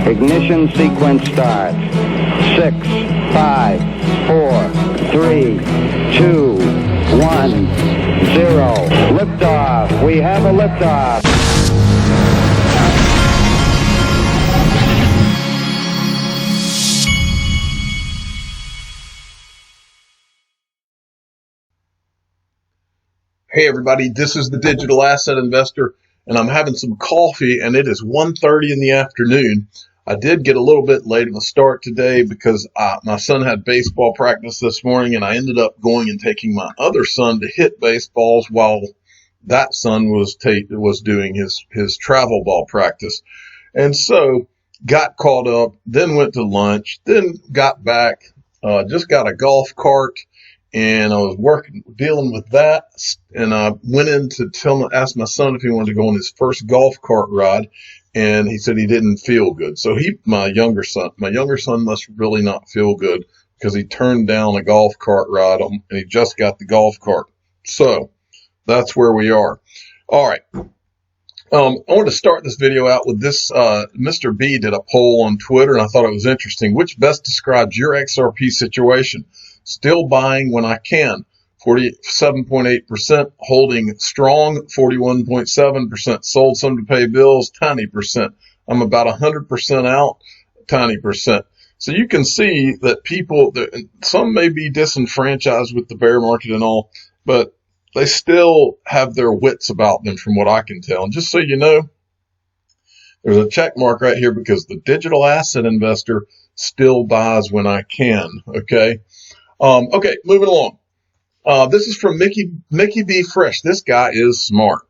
Ignition sequence starts. 6, 5, 4, 3, 2, 1, 0. Liftoff. We have a liftoff. Hey everybody, this is the Digital Asset Investor, and I'm having some coffee, and it is 1:30 in the afternoon. I did get a little bit late of a start today because my son had baseball practice this morning, and I ended up going and taking my other son to hit baseballs while that son was doing his travel ball practice. And so got caught up, then went to lunch, then got back, just got a golf cart. And I was dealing with that, and I went in to ask my son if he wanted to go on his first golf cart ride, and he said he didn't feel good. So my younger son must really not feel good because he turned down a golf cart ride, and he just got the golf cart. So that's where we are. All right. I wanted to start this video out with this. Mr. B did a poll on Twitter, and I thought it was interesting. Which best describes your XRP situation? Still buying when I can, 47.8%, holding strong, 41.7%, sold some to pay bills, tiny percent. I'm about 100% out, tiny percent. So you can see that some may be disenfranchised with the bear market and all, but they still have their wits about them from what I can tell. And just so you know, there's a check mark right here because the Digital Asset Investor still buys when I can, okay? Okay, moving along. This is from Mickey B. Fresh. This guy is smart.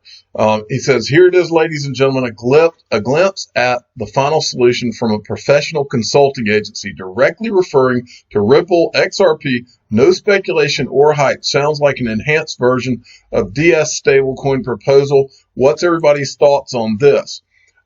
He says, here it is, ladies and gentlemen, a glimpse at the final solution from a professional consulting agency directly referring to Ripple XRP. No speculation or hype. Sounds like an enhanced version of DS stablecoin proposal. What's everybody's thoughts on this?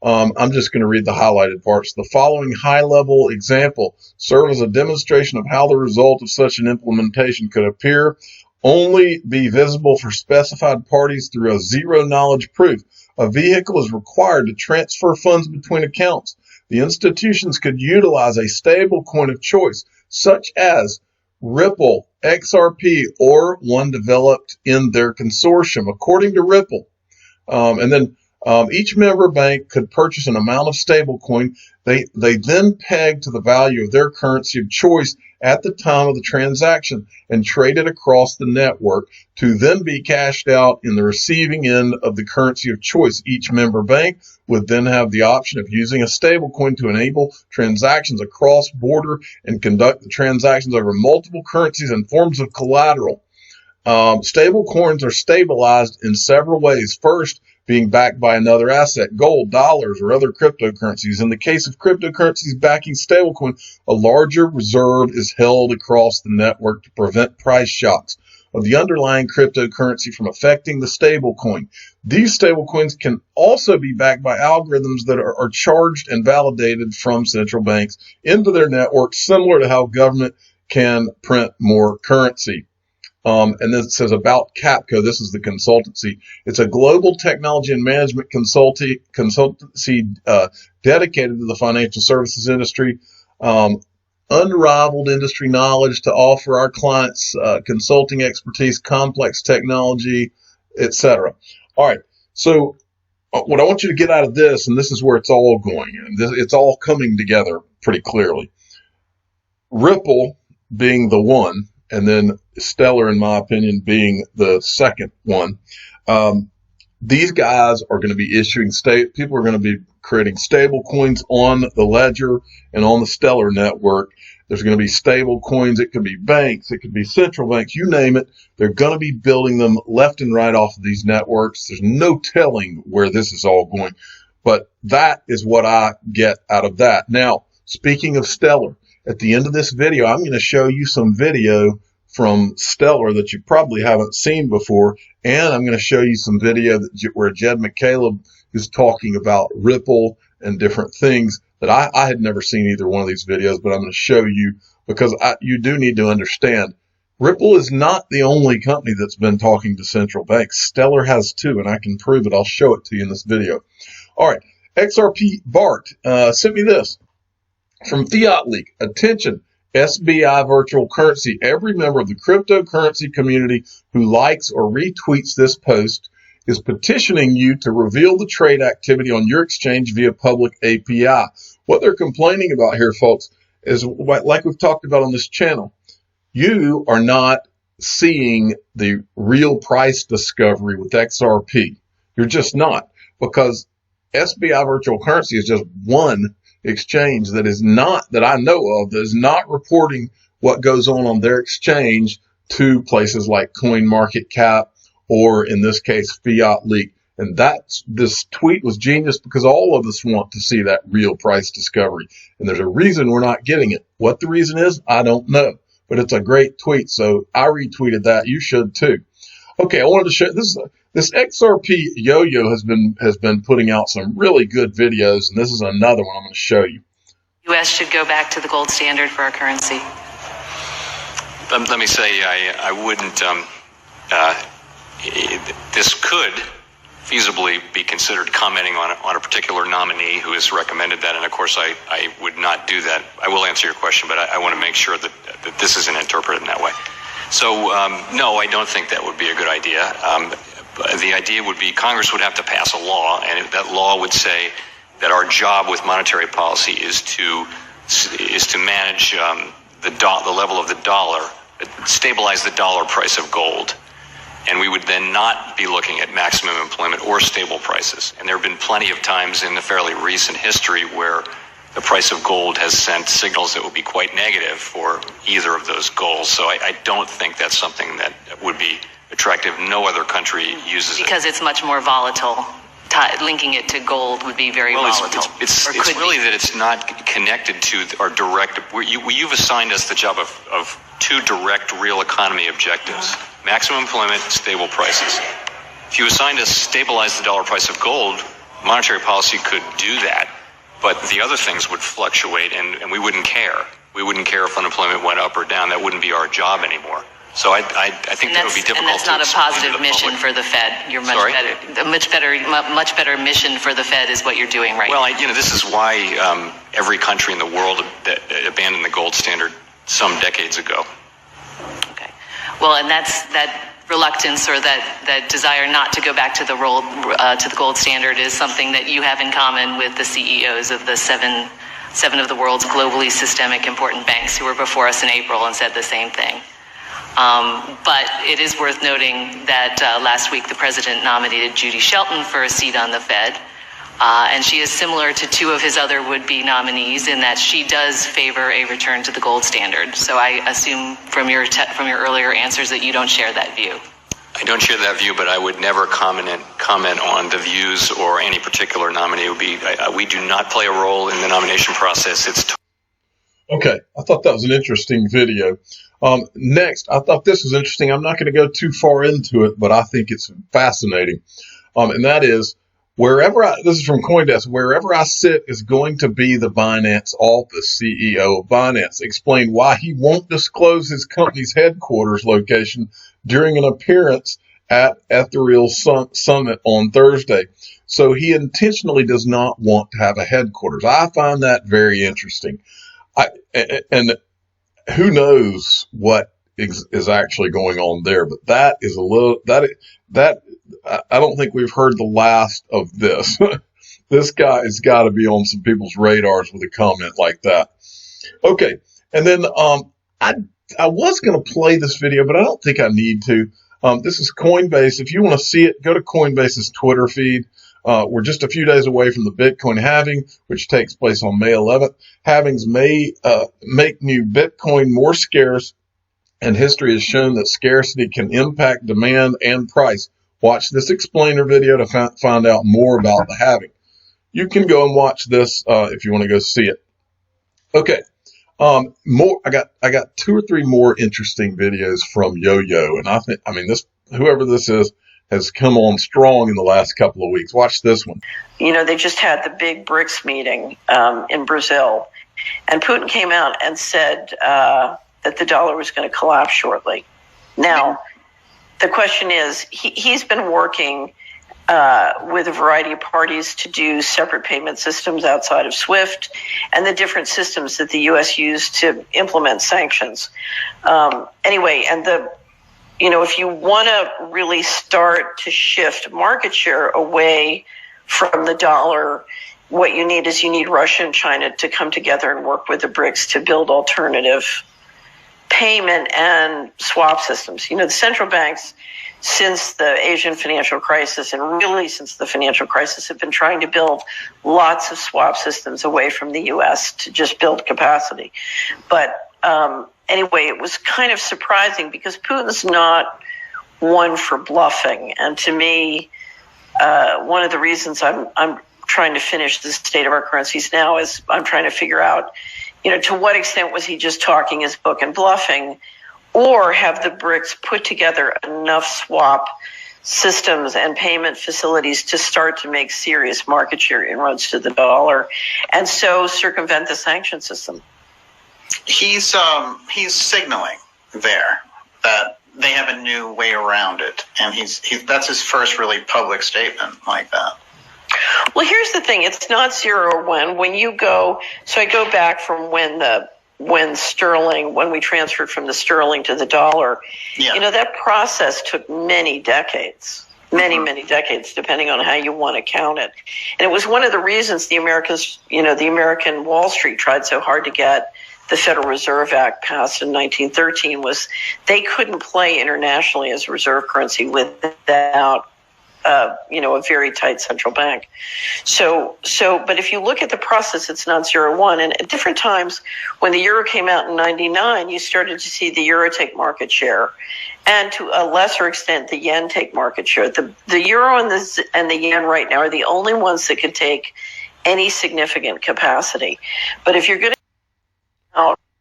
I'm just going to read the highlighted parts. The following high-level example serve as a demonstration of how the result of such an implementation could appear only be visible for specified parties through a zero-knowledge proof. A vehicle is required to transfer funds between accounts. The institutions could utilize a stable coin of choice, such as Ripple, XRP, or one developed in their consortium, according to Ripple. Each member bank could purchase an amount of stablecoin. They then peg to the value of their currency of choice at the time of the transaction and trade it across the network to then be cashed out in the receiving end of the currency of choice. Each member bank would then have the option of using a stablecoin to enable transactions across border and conduct the transactions over multiple currencies and forms of collateral. Stable coins are stabilized in several ways. First, being backed by another asset, gold, dollars, or other cryptocurrencies. In the case of cryptocurrencies backing stablecoin, a larger reserve is held across the network to prevent price shocks of the underlying cryptocurrency from affecting the stablecoin. These stablecoins can also be backed by algorithms that are charged and validated from central banks into their network, similar to how government can print more currency. And then it says about Capco. This is the consultancy. It's a global technology and management consultancy dedicated to the financial services industry. Unrivaled industry knowledge to offer our clients consulting expertise, complex technology, etc. All right. So what I want you to get out of this, and this is where it's all going, and it's all coming together pretty clearly. Ripple being the one, and then Stellar, in my opinion, being the second one. These guys are going to be issuing people are going to be creating stable coins on the Ledger and on the Stellar network. There's going to be stable coins. It could be banks. It could be central banks. You name it. They're going to be building them left and right off of these networks. There's no telling where this is all going, but that is what I get out of that. Now, speaking of Stellar, at the end of this video, I'm going to show you some video from Stellar that you probably haven't seen before, and I'm going to show you some video where Jed McCaleb is talking about Ripple and different things that I had never seen either one of these videos, but I'm going to show you because you do need to understand. Ripple is not the only company that's been talking to central banks. Stellar has too, and I can prove it. I'll show it to you in this video. All right, XRP Bart sent me this. From Fiat Leak, attention, SBI virtual currency. Every member of the cryptocurrency community who likes or retweets this post is petitioning you to reveal the trade activity on your exchange via public API. What they're complaining about here, folks, is like we've talked about on this channel. You are not seeing the real price discovery with XRP. You're just not, because SBI virtual currency is just one exchange that is not, that I know of, that is not reporting what goes on their exchange to places like CoinMarketCap or, in this case, Fiat Leak. And this tweet was genius because all of us want to see that real price discovery. And there's a reason we're not getting it. What the reason is, I don't know. But it's a great tweet, so I retweeted that. You should too. Okay, I wanted to show this XRP yo-yo has been putting out some really good videos, and this is another one I'm going to show you. U.S. should go back to the gold standard for our currency. Let me say I wouldn't. This could feasibly be considered commenting on a particular nominee who has recommended that, and of course I would not do that. I will answer your question, but I want to make sure that this isn't interpreted in that way. So no, I don't think that would be a good idea. The idea would be Congress would have to pass a law, and that law would say that our job with monetary policy is to manage the level of the dollar, stabilize the dollar price of gold. And we would then not be looking at maximum employment or stable prices. And there have been plenty of times in the fairly recent history where the price of gold has sent signals that would be quite negative for either of those goals. So I don't think that's something that would be attractive. No other country uses it. Because it's much more volatile. Linking it to gold would be very volatile. It's really that it's not connected to our direct. You've assigned us the job of two direct real economy objectives: maximum employment, stable prices. If you assigned us stabilize the dollar price of gold, monetary policy could do that, but the other things would fluctuate, and we wouldn't care. We wouldn't care if unemployment went up or down. That wouldn't be our job anymore. So I think that would be difficult. And that's not a positive mission for the Fed. You're much better. Much better mission for the Fed is what you're doing right now. Well, this is why every country in the world abandoned the gold standard some decades ago. Okay. Well, and that reluctance or that desire not to go back to the gold standard is something that you have in common with the CEOs of the seven of the world's globally systemic important banks who were before us in April and said the same thing. But it is worth noting that last week the president nominated Judy Shelton for a seat on the Fed. And she is similar to two of his other would-be nominees in that she does favor a return to the gold standard. So I assume from your earlier answers that you don't share that view. I don't share that view, but I would never comment on the views or any particular nominee. We do not play a role in the nomination process. Okay, I thought that was an interesting video. Next, I thought this was interesting. I'm not going to go too far into it, but I think it's fascinating. And that is, this is from CoinDesk, wherever I sit is going to be the Binance office. CEO of Binance explained why he won't disclose his company's headquarters location during an appearance at Ethereum Summit on Thursday. So he intentionally does not want to have a headquarters. I find that very interesting. And who knows what is actually going on there, but that is I don't think we've heard the last of this. This guy has got to be on some people's radars with a comment like that. Okay. And then, I was going to play this video, but I don't think I need to. This is Coinbase. If you want to see it, go to Coinbase's Twitter feed. We're just a few days away from the Bitcoin halving, which takes place on May 11th. Halvings may make new Bitcoin more scarce, and history has shown that scarcity can impact demand and price. Watch this explainer video to find out more about the halving. You can go and watch this if you want to go see it. Okay. I got 2 or 3 more interesting videos from Yo-Yo, and whoever this is has come on strong in the last couple of weeks. Watch this one. They just had the big BRICS meeting in Brazil, and Putin came out and said that the dollar was going to collapse shortly. Now, the question is, he's been working with a variety of parties to do separate payment systems outside of SWIFT and the different systems that the U.S. used to implement sanctions. Anyway, and if you want to really start to shift market share away from the dollar, what you need is Russia and China to come together and work with the BRICS to build alternative payment and swap systems. The central banks, since the Asian financial crisis and really since the financial crisis, have been trying to build lots of swap systems away from the U.S. to just build capacity. But anyway, it was kind of surprising because Putin's not one for bluffing. And to me, one of the reasons I'm trying to finish the state of our currencies now is I'm trying to figure out, to what extent was he just talking his book and bluffing, or have the BRICS put together enough swap systems and payment facilities to start to make serious market share inroads to the dollar and so circumvent the sanction system? He's signaling there that they have a new way around it, and that's his first really public statement like that. Well, here's the thing. It's not 0 or 1. When you go, so I go back from when we transferred from the sterling to the dollar, that process took many decades, many decades, depending on how you want to count it. And it was one of the reasons the American Wall Street tried so hard to get the Federal Reserve Act passed in 1913 was they couldn't play internationally as a reserve currency without a very tight central bank. But if you look at the process, it's not 0-1. And at different times, when the euro came out in 99, you started to see the euro take market share, and to a lesser extent, the yen take market share. The euro and the yen right now are the only ones that can take any significant capacity. But if you're going to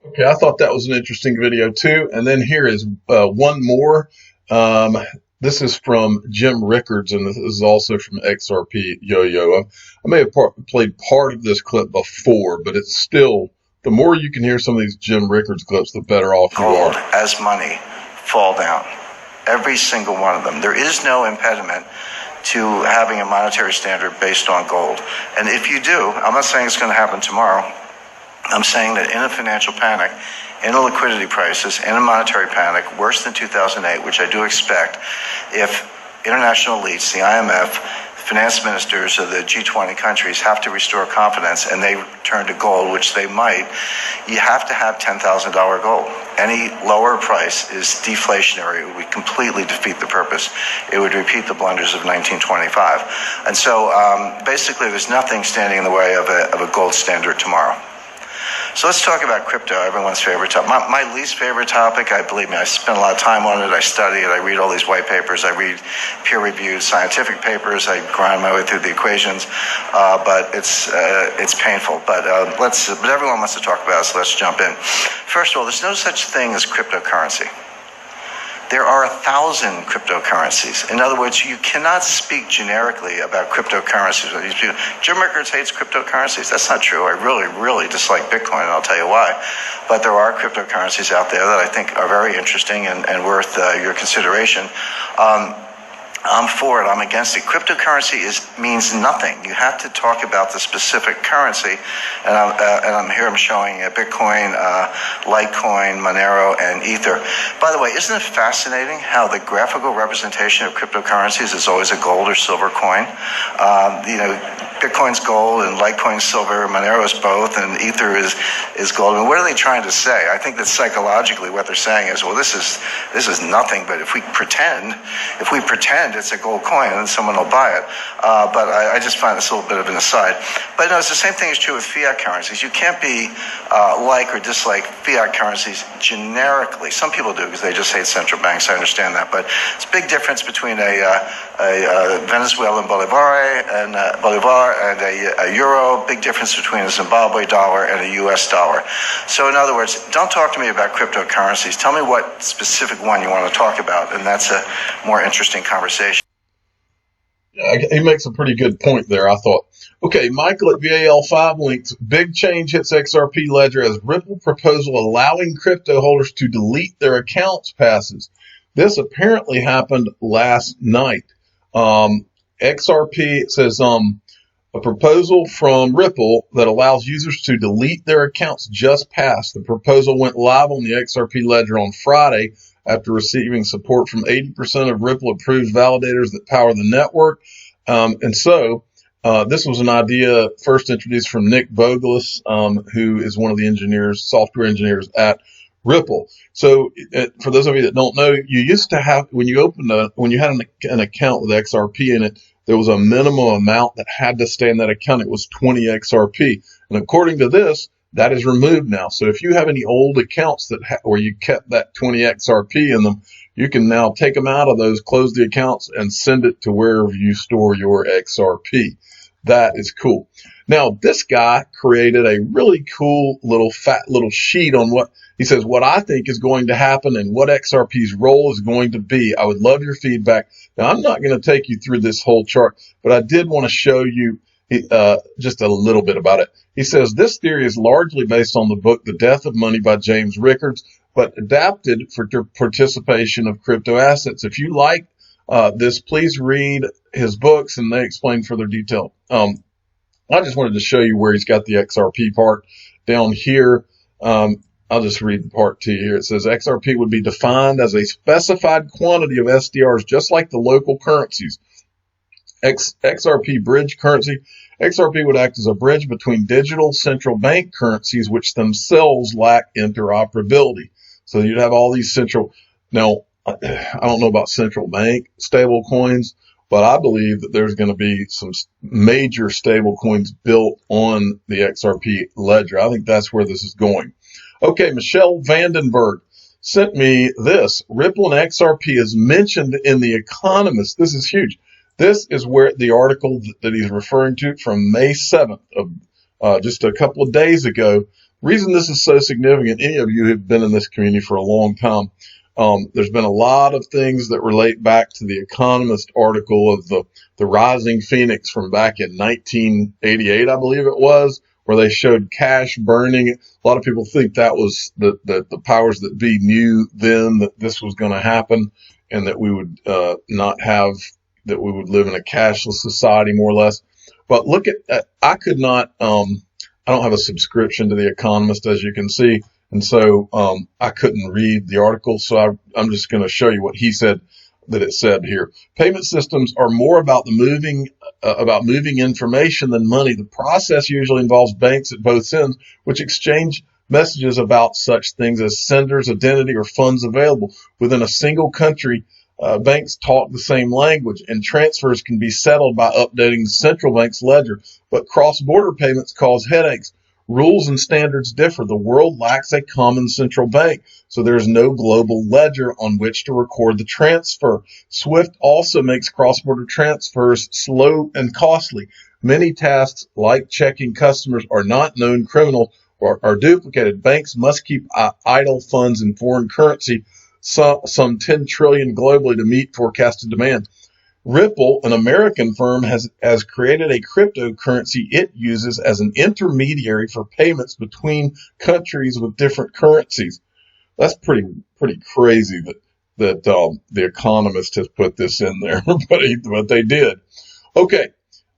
Okay, I thought that was an interesting video too. And then here is one more. This is from Jim Rickards, and this is also from XRP Yo-Yo. I may have played part of this clip before, but it's still, the more you can hear some of these Jim Rickards clips, the better off you are. Gold as money fall down. Every single one of them. There is no impediment to having a monetary standard based on gold. And if you do, I'm not saying it's going to happen tomorrow. I'm saying that in a financial panic, in a liquidity crisis, in a monetary panic, worse than 2008, which I do expect, if international elites, the IMF, finance ministers of the G20 countries have to restore confidence and they turn to gold, which they might, you have to have $10,000 gold. Any lower price is deflationary. It would completely defeat the purpose. It would repeat the blunders of 1925. And so basically there's nothing standing in the way of a gold standard tomorrow. So let's talk about crypto, everyone's favorite topic. My least favorite topic, believe me, I spend a lot of time on it. I study it. I read all these white papers. I read peer-reviewed scientific papers. I grind my way through the equations, but it's painful. But everyone wants to talk about it, so let's jump in. First of all, there's no such thing as cryptocurrency. There are 1,000 cryptocurrencies. In other words, you cannot speak generically about cryptocurrencies. Jim Rickards hates cryptocurrencies. That's not true. I really, really dislike Bitcoin, and I'll tell you why. But there are cryptocurrencies out there that I think are very interesting and worth your consideration. I'm for it. I'm against it. Cryptocurrency means nothing. You have to talk about the specific currency. And I'm here. I'm showing Bitcoin, Litecoin, Monero, and Ether. By the way, isn't it fascinating how the graphical representation of cryptocurrencies is always a gold or silver coin? Bitcoin's gold and Litecoin's silver. Monero is both, and Ether is gold. I mean, what are they trying to say? I think that psychologically, what they're saying is, well, this is nothing. But if we pretend it's a gold coin, and someone will buy it. But I just find this a little bit of an aside. But no, it's the same thing is true with fiat currencies. You can't be like or dislike fiat currencies generically. Some people do because they just hate central banks. I understand that. But it's a big difference between a Venezuelan Bolivar and a euro. Big difference between a Zimbabwe dollar and a U.S. dollar. So in other words, don't talk to me about cryptocurrencies. Tell me what specific one you want to talk about, and that's a more interesting conversation. Yeah, he makes a pretty good point there, I thought. Okay, Michael at VAL5 links, big change hits XRP ledger as Ripple proposal allowing crypto holders to delete their accounts passes. This apparently happened last night. XRP, it says a proposal from Ripple that allows users to delete their accounts just passed. The proposal went live on the XRP ledger on Friday after receiving support from 80% of Ripple approved validators that power the network. This was an idea first introduced from Nick Bogelis, who is one of the software engineers at Ripple. So for those of you that don't know, you used to have, when you had an account with XRP in it, there was a minimum amount that had to stay in that account. It was 20 XRP. And according to this, that is removed now. So if you have any old accounts where you kept that 20 XRP in them, you can now take them out of those, close the accounts, and send it to wherever you store your XRP. That is cool. Now, this guy created a really cool fat little sheet on what he says, what I think is going to happen and what XRP's role is going to be. I would love your feedback. Now, I'm not going to take you through this whole chart, but I did want to show you just a little bit about it. He says, this theory is largely based on the book, The Death of Money by James Rickards, but adapted for participation of crypto assets. If you like this, please read his books and they explain further detail. I just wanted to show you where he's got the XRP part down here. I'll just read the part to you here. It says XRP would be defined as a specified quantity of SDRs, just like the local currencies. XRP bridge currency. XRP would act as a bridge between digital central bank currencies, which themselves lack interoperability. So you'd have all these now, I don't know about central bank stable coins, but I believe that there's going to be some major stable coins built on the XRP ledger. I think that's where this is going. Okay, Michelle Vandenberg sent me this. Ripple and XRP is mentioned in the Economist. This is huge. This is where the article that he's referring to from May 7th, of just a couple of days ago. Reason this is so significant, any of you who have been in this community for a long time, there's been a lot of things that relate back to the Economist article of the Rising Phoenix from back in 1988, I believe it was, where they showed cash burning. A lot of people think that was the powers that be knew then that this was going to happen and that we would that we would live in a cashless society, more or less. But look at, I could not, I don't have a subscription to the Economist, as you can see. And so, I couldn't read the article. So I'm just going to show you what he said that it said here. Payment systems are more about moving information than money. The process usually involves banks at both ends, which exchange messages about such things as sender's identity or funds available. Within a single country, banks talk the same language, and transfers can be settled by updating the central bank's ledger. But cross-border payments cause headaches. Rules and standards differ. The world lacks a common central bank, so there is no global ledger on which to record the transfer. SWIFT also makes cross-border transfers slow and costly. Many tasks, like checking customers, are not known criminal or are duplicated. Banks must keep idle funds in foreign currency, some 10 trillion globally, to meet forecasted demand. Ripple, an American firm, has created a cryptocurrency it uses as an intermediary for payments between countries with different currencies. That's pretty crazy that the Economist has put this in there, but they did. Okay,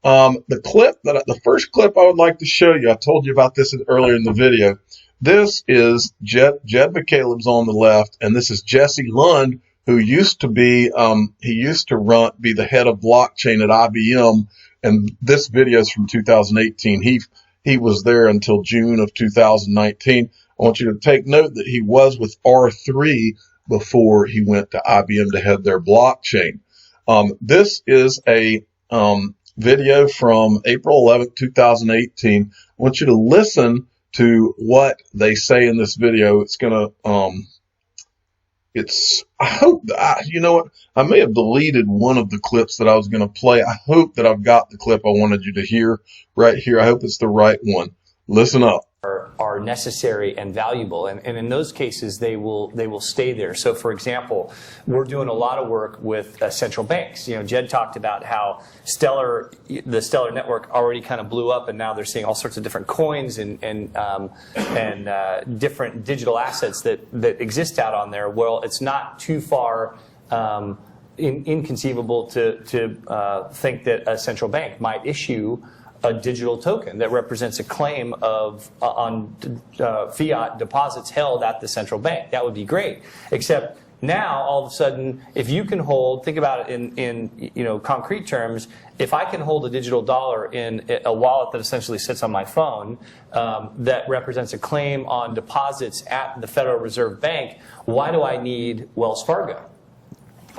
the first clip I would like to show you, I told you about this earlier in the video. This is Jed McCaleb's on the left, and this is Jesse Lund, who used to be, be the head of blockchain at IBM. And this video is from 2018. He was there until June of 2019. I want you to take note that he was with R3 before he went to IBM to head their blockchain. This is a video from April 11th, 2018. I want you to listen to what they say in this video. It's going to, I hope that, you know what, I may have deleted one of the clips that I was going to play. I hope that I've got the clip I wanted you to hear right here. I hope it's the right one. Listen up. Are necessary and valuable, and in those cases they will stay there. So, for example, we're doing a lot of work with central banks. You know, Jed talked about how the Stellar network already kind of blew up, and now they're seeing all sorts of different coins and different digital assets that exist out on there. Well, it's not too far inconceivable to think that a central bank might issue a digital token that represents a claim on fiat deposits held at the central bank. That would be great. Except now, all of a sudden, if you can hold, think about it in concrete terms, if I can hold a digital dollar in a wallet that essentially sits on my phone that represents a claim on deposits at the Federal Reserve Bank, why do I need Wells Fargo?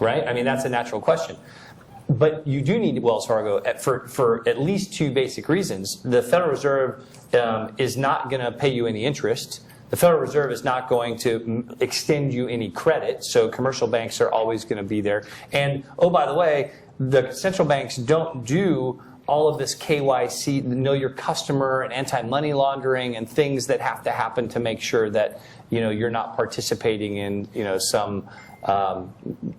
Right? I mean, that's a natural question. But you do need Wells Fargo for at least two basic reasons. The Federal Reserve is not going to pay you any interest. The Federal Reserve is not going to extend you any credit, so commercial banks are always going to be there. And, oh, by the way, the central banks don't do all of this KYC, know your customer, and anti-money laundering, and things that have to happen to make sure that you're not participating in some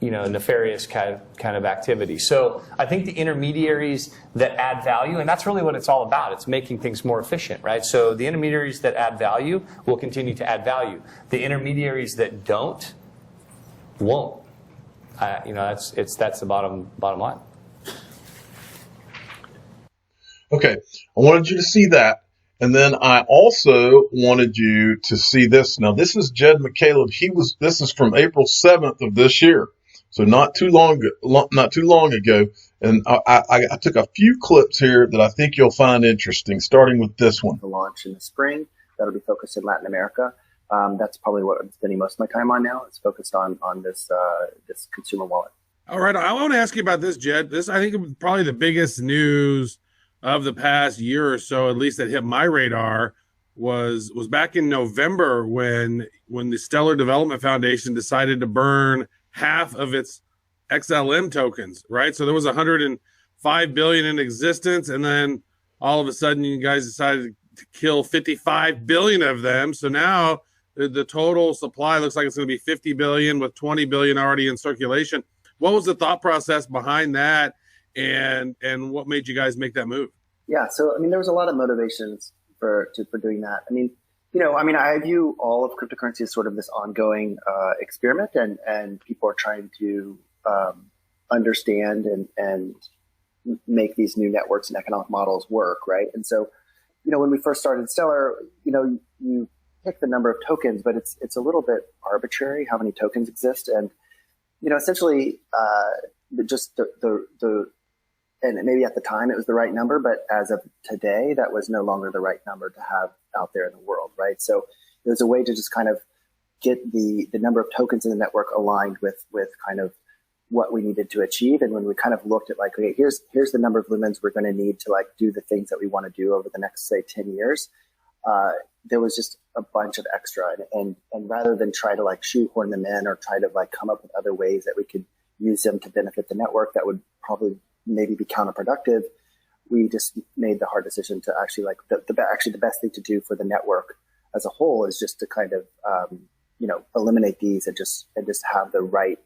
nefarious kind of activity. So I think the intermediaries that add value, and that's really what it's all about. It's making things more efficient, right? So the intermediaries that add value will continue to add value. The intermediaries that won't. That's the bottom line. Okay, I wanted you to see that. And then I also wanted you to see this. Now, this is Jed McCaleb. This is from April 7th of this year. So not too long ago. And I took a few clips here that I think you'll find interesting, starting with this one. The launch in the spring. That'll be focused in Latin America. That's probably what I'm spending most of my time on now. It's focused on this consumer wallet. All right. I want to ask you about this, Jed. This, I think, is probably the biggest news of the past year or so, at least that hit my radar, was back in November when the Stellar Development Foundation decided to burn half of its XLM tokens, right? So there was 105 billion in existence, and then all of a sudden you guys decided to kill 55 billion of them. So now the total supply looks like it's going to be 50 billion with 20 billion already in circulation. What was the thought process behind that? And what made you guys make that move? Yeah, so there was a lot of motivations for doing that. I view all of cryptocurrency as sort of this ongoing experiment, and people are trying to understand and make these new networks and economic models work, right? And so, when we first started Stellar, you pick the number of tokens, but it's a little bit arbitrary how many tokens exist, and essentially just the and maybe at the time it was the right number, but as of today, that was no longer the right number to have out there in the world, right? So it was a way to just kind of get the number of tokens in the network aligned with kind of what we needed to achieve. And when we kind of looked at okay, here's the number of lumens we're going to need to do the things that we want to do over the next, say, 10 years, there was just a bunch of extra. And rather than try to shoehorn them in or try to come up with other ways that we could use them to benefit the network that would probably maybe be counterproductive, we just made the hard decision to actually the best thing to do for the network as a whole is just to kind of eliminate these and just have the right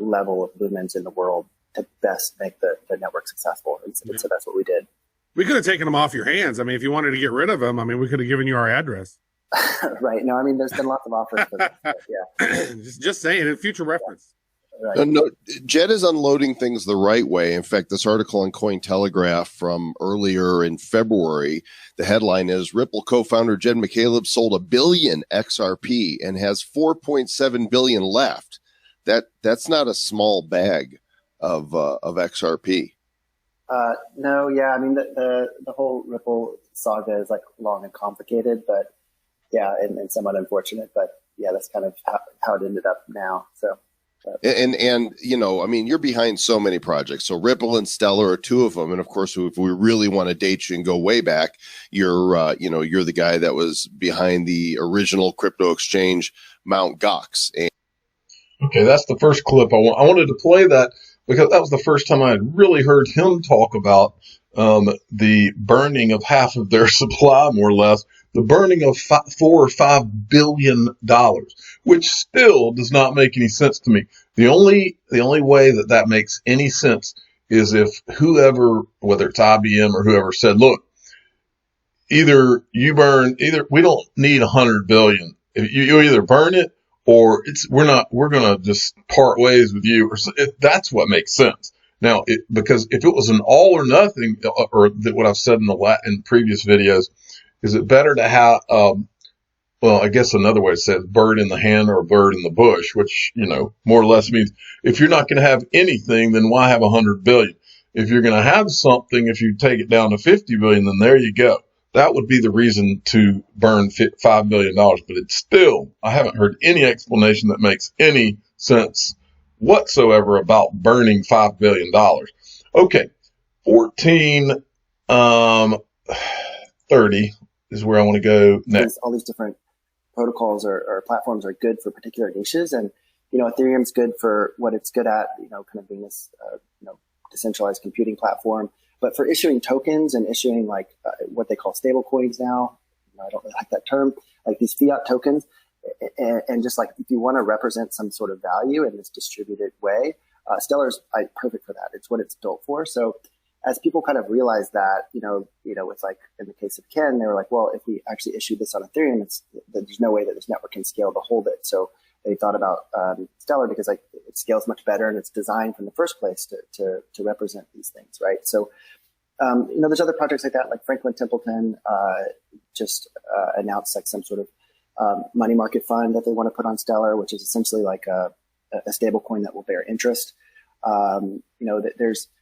level of lumens in the world to best make the network successful. And so that's what we did. We could have taken them off your hands. If you wanted to get rid of them, we could have given you our address. Right. No, there's been lots of offers for this, but yeah. just saying, in future reference. Right. No, Jed is unloading things the right way. In fact, this article on Cointelegraph from earlier in February, the headline is Ripple co-founder Jed McCaleb sold 1 billion XRP and has 4.7 billion left. That's not a small bag of XRP. No, yeah, the whole Ripple saga is long and complicated, but yeah, and somewhat unfortunate, but yeah, that's kind of how it ended up now. So. And you're behind so many projects. So Ripple and Stellar are two of them. And of course, if we really want to date you and go way back, you're the guy that was behind the original crypto exchange, Mt. Gox. Okay, that's the first clip. I wanted to play that because that was the first time I had really heard him talk about the burning of half of their supply, more or less, the burning of $4 or $5 billion, which still does not make any sense to me. The only way that makes any sense is if whoever, whether it's IBM or whoever, said, look, either we don't need 100 billion. You either burn it or we're going to just part ways with you, or that's what makes sense. Now, because if it was an all or nothing, or what I've said in previous videos, is it better to have, well, I guess another way to say it, bird in the hand or a bird in the bush, which, more or less means if you're not going to have anything, then why have 100 billion? If you're going to have something, if you take it down to 50 billion, then there you go. That would be the reason to burn $5 billion. But it's still, I haven't heard any explanation that makes any sense whatsoever about burning $5 billion. Okay. 1430 is where I want to go next. All these different protocols or platforms are good for particular niches. And, Ethereum's good for what it's good at, kind of being this, decentralized computing platform. But for issuing tokens and issuing what they call stable coins now, I don't really like that term, like these fiat tokens, and just like if you want to represent some sort of value in this distributed way, Stellar's perfect for that. It's what it's built for. So as people kind of realize that, it's like in the case of Ken, they were like, well, if we actually issue this on Ethereum, there's no way that this network can scale to hold it. So they thought about Stellar because it scales much better and it's designed from the first place to represent these things, right? So, there's other projects like that, like Franklin Templeton just announced some sort of money market fund that they want to put on Stellar, which is essentially like a stable coin that will bear interest.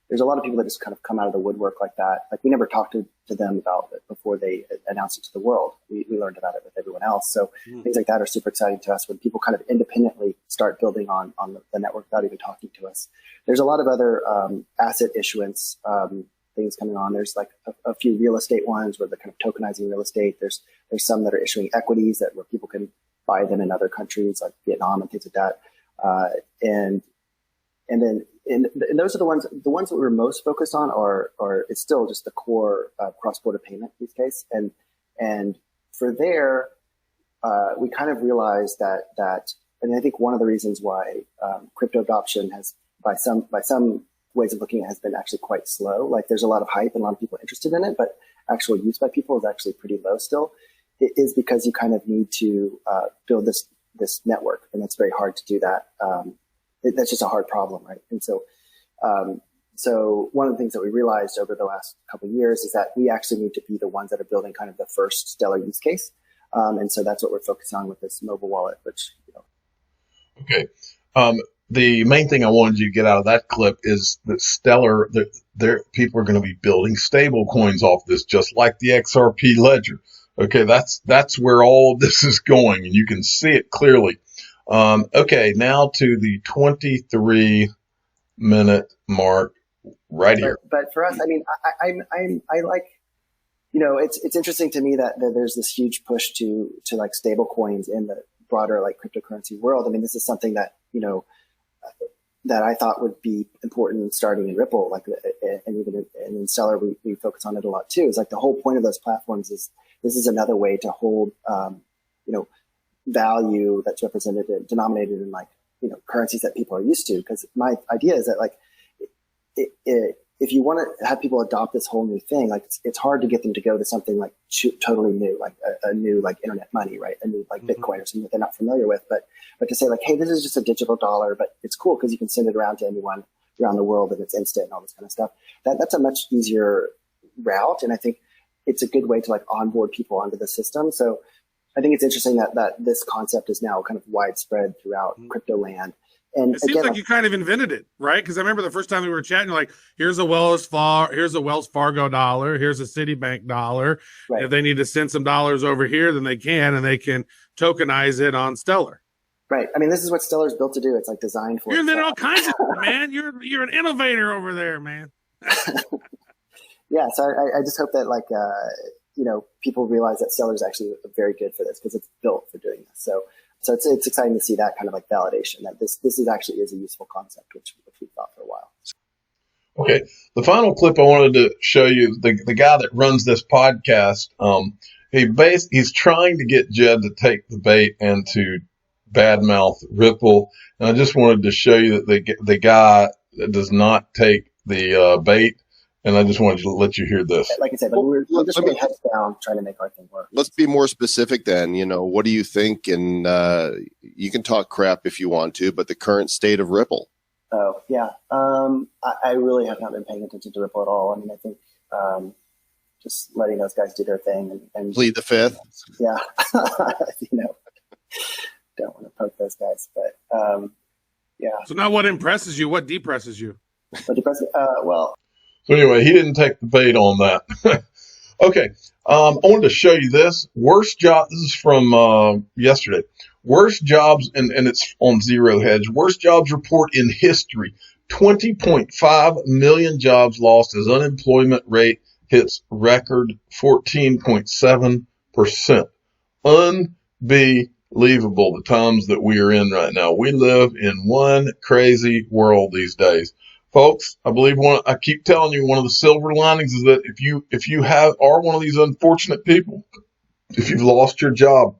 There's a lot of people that just kind of come out of the woodwork like that. Like we never talked to them about it before they announced it to the world. We learned about it with everyone else. So things like that are super exciting to us when people kind of independently start building on the network without even talking to us. There's a lot of other asset issuance things coming on. There's like a few real estate ones where they're kind of tokenizing real estate. There's some that are issuing equities where people can buy them in other countries like Vietnam and things like that. And those are the ones that we're most focused on are it's still just the core cross-border payment use case. And for there, we kind of realized that, and I think one of the reasons why crypto adoption has, by some ways of looking at it, has been actually quite slow. Like there's a lot of hype and a lot of people interested in it, but actual use by people is actually pretty low still. It is because you kind of need to build this network, and it's very hard to do that. That's just a hard problem, right? And so one of the things that we realized over the last couple of years is that we actually need to be the ones that are building kind of the first Stellar use case. And so that's what we're focused on with this mobile wallet, which, Okay. The main thing I wanted you to get out of that clip is that Stellar, people are going to be building stable coins off this, just like the XRP ledger. Okay. That's where all of this is going, and you can see it clearly. Okay, now to the 23-minute mark right here. But for us, I mean, I like, it's interesting to me that there's this huge push to like stable coins in the broader like cryptocurrency world. I mean, this is something that, that I thought would be important starting in Ripple, and even in Stellar, we focus on it a lot too. It's like the whole point of those platforms is this is another way to hold, value that's denominated in currencies that people are used to. Because my idea is that if you want to have people adopt this whole new thing, it's hard to get them to go to something totally new, like a new internet money, right? A new Bitcoin or something that they're not familiar with. But to say hey, this is just a digital dollar, but it's cool because you can send it around to anyone around the world and it's instant and all this kind of stuff. That's a much easier route, and I think it's a good way to onboard people onto the system. So I think it's interesting that this concept is now kind of widespread throughout crypto land. And it seems like you kind of invented it, right? Because I remember the first time we were chatting, you're like, here's a Wells Fargo dollar, here's a Citibank dollar. Right. If they need to send some dollars over here, then they can, and they can tokenize it on Stellar. Right. I mean, this is what Stellar's built to do. It's designed for. You're inventing all kinds of stuff, man. You're an innovator over there, man. Yeah. So I just hope that people realize that Stellar is actually very good for this because it's built for doing this. So it's exciting to see that kind of validation that this is actually a useful concept, which we thought for a while. Okay. The final clip I wanted to show you, the guy that runs this podcast, he's trying to get Jed to take the bait and to badmouth Ripple. And I just wanted to show you that the guy that does not take the bait And I just wanted to let you hear this. Like I said, but we're just really heads down trying to make our thing work. Let's be more specific then. What do you think? And you can talk crap if you want to, but the current state of Ripple. Oh, yeah. I really have not been paying attention to Ripple at all. I mean, I think just letting those guys do their thing and plead the fifth. Yeah. Don't want to poke those guys, but yeah. So now what impresses you? What depresses you? What depresses? Well. So anyway, he didn't take the bait on that. Okay. I wanted to show you this. Worst job. This is from yesterday. Worst jobs, and it's on Zero Hedge. Worst jobs report in history. 20.5 million jobs lost as unemployment rate hits record 14.7%. Unbelievable the times that we are in right now. We live in one crazy world these days. Folks, I believe I keep telling you, one of the silver linings is that if you are one of these unfortunate people, if you've lost your job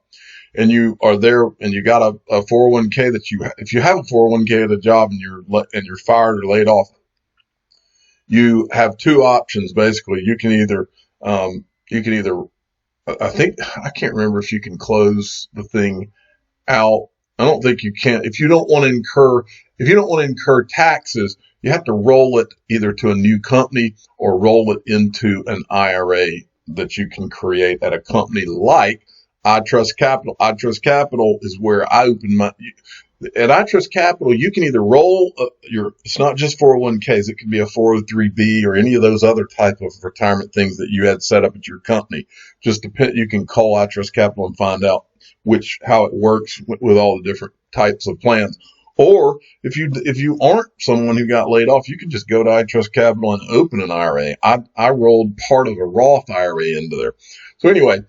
and you are there and you got a 401k if you have a 401k at a job and you're fired or laid off, you have two options basically. You can either I can't remember if you can close the thing out. I don't think you can. If you don't want to incur taxes, you have to roll it either to a new company or roll it into an IRA that you can create at a company like iTrustCapital. iTrustCapital is where I open at iTrustCapital, you can either roll it's not just 401ks. It can be a 403b or any of those other type of retirement things that you had set up at your company. You can call iTrustCapital and find out how it works with all the different types of plans. Or if you aren't someone who got laid off, you can just go to iTrustCapital and open an IRA. I rolled part of a Roth IRA into there. So anyway,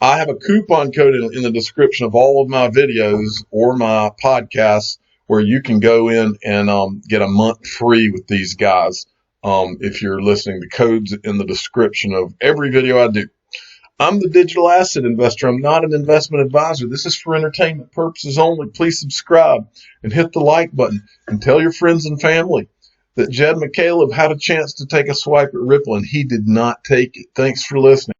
I have a coupon code in the description of all of my videos or my podcasts where you can go in and get a month free with these guys. If you're listening, the code's in the description of every video I do. I'm the digital asset investor. I'm not an investment advisor. This is for entertainment purposes only. Please subscribe and hit the like button and tell your friends and family that Jed McCaleb had a chance to take a swipe at Ripple and he did not take it. Thanks for listening.